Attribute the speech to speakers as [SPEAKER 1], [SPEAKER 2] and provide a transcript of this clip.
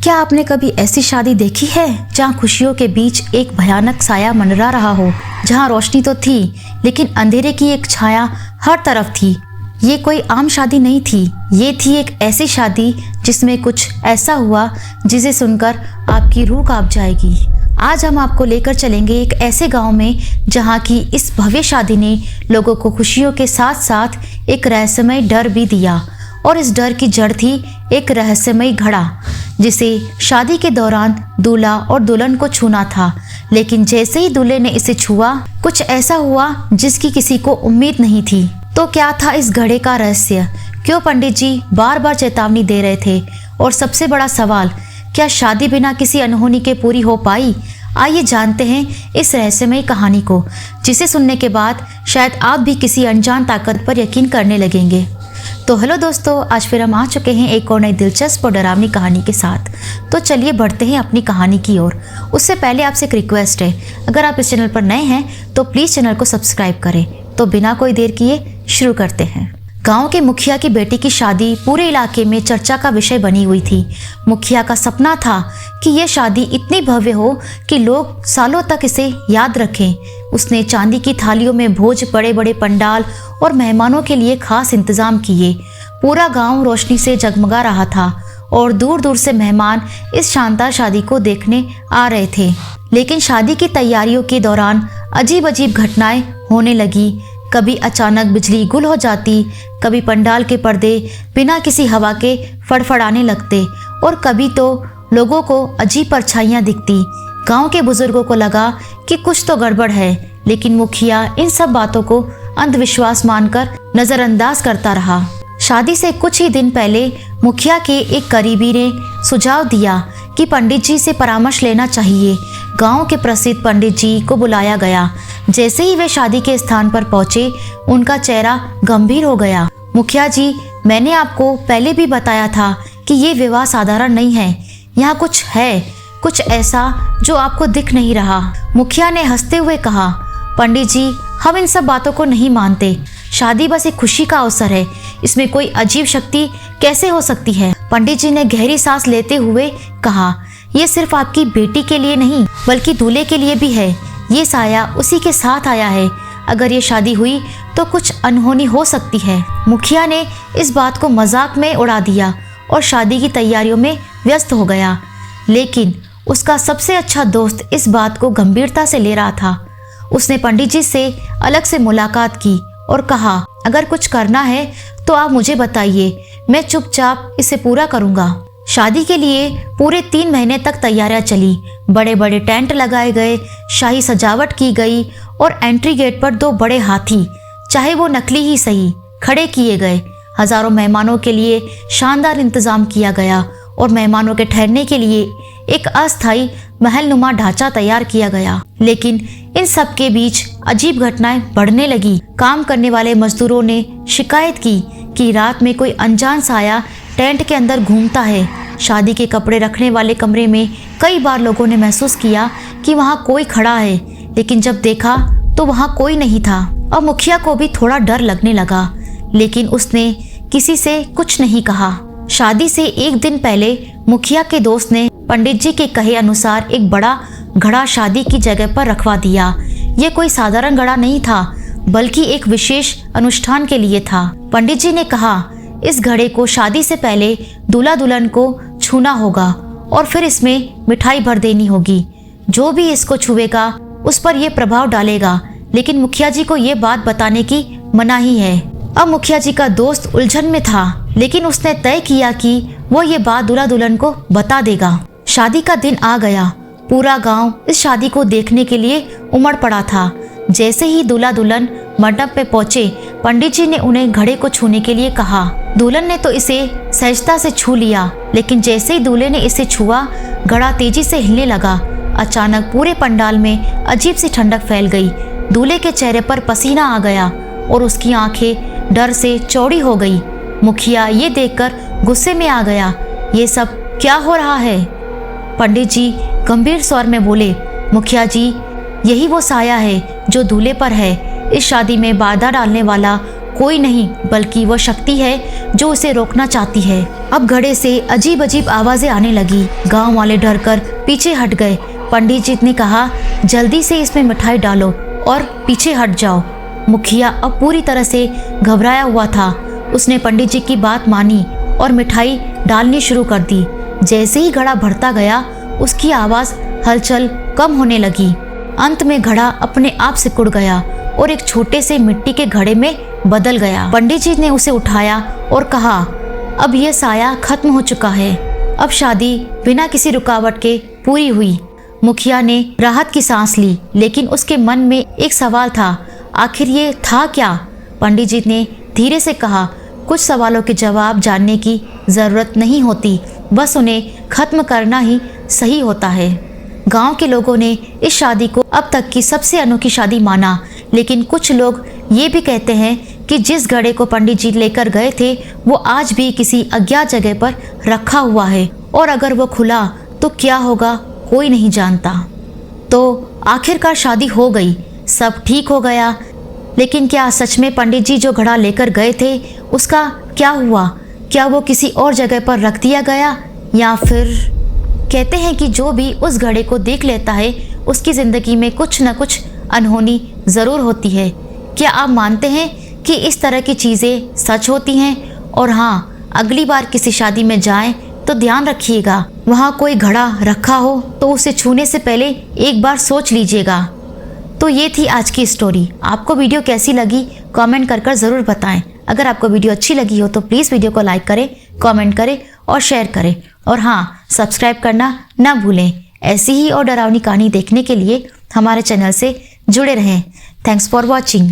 [SPEAKER 1] क्या आपने कभी ऐसी शादी देखी है जहाँ खुशियों के बीच एक भयानक साया मंडरा रहा हो, जहाँ रोशनी तो थी लेकिन अंधेरे की एक छाया हर तरफ थी। ये कोई आम शादी नहीं थी, ये थी एक ऐसी शादी जिसमें कुछ ऐसा हुआ जिसे सुनकर आपकी रूह कांप जाएगी। आज हम आपको लेकर चलेंगे एक ऐसे गांव में जहां की इस भव्य शादी ने लोगों को खुशियों के साथ साथ एक रहस्यमय डर भी दिया, और इस डर की जड़ थी एक रहस्यमय घड़ा जिसे शादी के दौरान दूल्हा और दुल्हन को छूना था। लेकिन जैसे ही दूल्हे ने इसे छुआ, कुछ ऐसा हुआ जिसकी किसी को उम्मीद नहीं थी। तो क्या था इस घड़े का रहस्य? क्यों पंडित जी बार बार चेतावनी दे रहे थे? और सबसे बड़ा सवाल, क्या शादी बिना किसी अनहोनी के पूरी हो पाई? आइए जानते हैं इस रहस्यमय कहानी को, जिसे सुनने के बाद शायद आप भी किसी अनजान ताकत पर यकीन करने लगेंगे। तो हेलो दोस्तों, आज फिर हम आ चुके हैं एक और नई दिलचस्प और डरावनी कहानी के साथ। तो चलिए बढ़ते हैं अपनी कहानी की ओर। उससे पहले आपसे एक रिक्वेस्ट है, अगर आप इस चैनल पर नए हैं तो प्लीज़ चैनल को सब्सक्राइब करें। तो बिना कोई देर किए शुरू करते हैं। गांव के मुखिया की बेटी की शादी पूरे इलाके में चर्चा का विषय बनी हुई थी। मुखिया का सपना था कि यह शादी इतनी भव्य हो कि लोग सालों तक इसे याद रखें। उसने चांदी की थालियों में भोज, बड़े बड़े पंडाल और मेहमानों के लिए खास इंतजाम किए। पूरा गांव रोशनी से जगमगा रहा था और दूर दूर से मेहमान इस शानदार शादी को देखने आ रहे थे। लेकिन शादी की तैयारियों के दौरान अजीब अजीब घटनाएं होने लगी। कभी अचानक बिजली गुल हो जाती, कभी पंडाल के पर्दे बिना किसी हवा के फड़फड़ाने लगते, और कभी तो लोगों को अजीब परछाइयां दिखती। गांव के बुजुर्गों को लगा कि कुछ तो गड़बड़ है, लेकिन मुखिया इन सब बातों को अंधविश्वास मानकर नजरअंदाज करता रहा। शादी से कुछ ही दिन पहले मुखिया के एक करीबी ने सुझाव दिया कि पंडित जी से परामर्श लेना चाहिए। गांव के प्रसिद्ध पंडित जी को बुलाया गया। जैसे ही वे शादी के स्थान पर पहुंचे, उनका चेहरा गंभीर हो गया। मुखिया जी, मैंने आपको पहले भी बताया था कि ये विवाह साधारण नहीं है। यहाँ कुछ है, कुछ ऐसा जो आपको दिख नहीं रहा। मुखिया ने हंसते हुए कहा, पंडित जी, हम इन सब बातों को नहीं मानते। शादी बस एक खुशी का अवसर है, इसमें कोई अजीब शक्ति कैसे हो सकती है? पंडित जी ने गहरी सांस लेते हुए कहा, ये सिर्फ आपकी बेटी के लिए नहीं बल्कि दूल्हे के लिए भी है। ये साया उसी के साथ आया है। अगर ये शादी हुई तो कुछ अनहोनी हो सकती है। मुखिया ने इस बात को मजाक में उड़ा दिया और शादी की तैयारियों में व्यस्त हो गया। लेकिन उसका सबसे अच्छा दोस्त इस बात को गंभीरता से ले रहा था। उसने पंडित जी से अलग से मुलाकात की और कहा, अगर कुछ करना है तो आप मुझे बताइए, मैं चुपचाप इसे पूरा करूंगा। शादी के लिए पूरे 3 महीने तक तैयारियां चली। बड़े बड़े टेंट लगाए गए, शाही सजावट की गई और एंट्री गेट पर 2 बड़े हाथी, चाहे वो नकली ही सही, खड़े किए गए। हजारों मेहमानों के लिए शानदार इंतजाम किया गया और मेहमानों के ठहरने के लिए एक अस्थायी महलनुमा ढांचा तैयार किया गया। लेकिन इन सब के बीच अजीब घटनाएं बढ़ने लगी। काम करने वाले मजदूरों ने शिकायत की कि रात में कोई अनजान साया टेंट के अंदर घूमता है। शादी के कपड़े रखने वाले कमरे में कई बार लोगों ने महसूस किया कि वहाँ कोई खड़ा है, लेकिन जब देखा तो वहाँ कोई नहीं था। और मुखिया को भी थोड़ा डर लगने लगा, लेकिन उसने किसी से कुछ नहीं कहा। शादी से एक दिन पहले मुखिया के दोस्त ने पंडित जी के कहे अनुसार एक बड़ा घड़ा शादी की जगह पर रखवा दिया। ये कोई साधारण घड़ा नहीं था, बल्कि एक विशेष अनुष्ठान के लिए था। पंडित जी ने कहा, इस घड़े को शादी से पहले दूल्हा दुल्हन को छूना होगा और फिर इसमें मिठाई भर देनी होगी। जो भी इसको छुएगा उस पर यह प्रभाव डालेगा। लेकिन मुखिया जी को ये बात बताने की मनाही है। अब मुखिया जी का दोस्त उलझन में था, लेकिन उसने तय किया कि वो ये बात दूल्हा दुल्हन को बता देगा। शादी का दिन आ गया। पूरा गांव इस शादी को देखने के लिए उमड़ पड़ा था। जैसे ही दूल्हा दुल्हन मंडप पे पहुंचे, पंडित जी ने उन्हें घड़े को छूने के लिए कहा। दुल्हन ने तो इसे सहजता से छू लिया, लेकिन जैसे ही दूल्हे ने इसे छुआ, घड़ा तेजी से हिलने लगा। अचानक पूरे पंडाल में अजीब सी ठंडक फैल गई। दूल्हे के चेहरे पर पसीना आ गया और उसकी आंखें डर से चौड़ी हो गई। मुखिया ये देखकर गुस्से में आ गया। ये सब क्या हो रहा है? पंडित जी गंभीर स्वर में बोले, मुखिया जी, यही वो साया है जो दूल्हे पर है। इस शादी में बाधा डालने वाला कोई नहीं बल्कि वह शक्ति है जो उसे रोकना चाहती है। अब घड़े से अजीब अजीब आवाजें आने लगी। गांव वाले डरकर पीछे हट गए। पंडित जी ने कहा, जल्दी से इसमें मिठाई डालो और पीछे हट जाओ। मुखिया अब पूरी तरह से घबराया हुआ था। उसने पंडित जी की बात मानी और मिठाई डालनी शुरू कर दी। जैसे ही घड़ा बढ़ता गया उसकी आवाज हलचल कम होने लगी। अंत में घड़ा अपने आप सिकुड़ गया और एक छोटे से मिट्टी के घड़े में बदल गया। पंडित जी ने उसे उठाया और कहा, अब यह साया खत्म हो चुका है। अब शादी बिना किसी रुकावट के पूरी हुई। मुखिया ने राहत की सांस ली, लेकिन उसके मन में एक सवाल था, आखिर ये था क्या? पंडित जी ने धीरे से कहा, कुछ सवालों के जवाब जानने की जरूरत नहीं होती, बस उन्हें खत्म करना ही सही होता है। गांव के लोगों ने इस शादी को अब तक की सबसे अनोखी शादी माना, लेकिन कुछ लोग ये भी कहते हैं कि जिस घड़े को पंडित जी लेकर गए थे वो आज भी किसी अज्ञात जगह पर रखा हुआ है, और अगर वो खुला तो क्या होगा कोई नहीं जानता। तो आखिरकार शादी हो गई, सब ठीक हो गया, लेकिन क्या सच में पंडित जी जो घड़ा लेकर गए थे उसका क्या हुआ? क्या वो किसी और जगह पर रख दिया गया, या फिर कहते हैं कि जो भी उस घड़े को देख लेता है उसकी ज़िंदगी में कुछ न कुछ अनहोनी ज़रूर होती है। क्या आप मानते हैं कि इस तरह की चीज़ें सच होती हैं? और हाँ, अगली बार किसी शादी में जाएं तो ध्यान रखिएगा, वहाँ कोई घड़ा रखा हो तो उसे छूने से पहले एक बार सोच लीजिएगा। तो ये थी आज की स्टोरी। आपको वीडियो कैसी लगी कमेंट कर ज़रूर बताएं। अगर आपको वीडियो अच्छी लगी हो तो प्लीज़ वीडियो को लाइक करें, कमेंट करें और शेयर करें। और हाँ, सब्सक्राइब करना ना भूलें। ऐसी ही और डरावनी कहानी देखने के लिए हमारे चैनल से जुड़े रहें। Thanks for watching.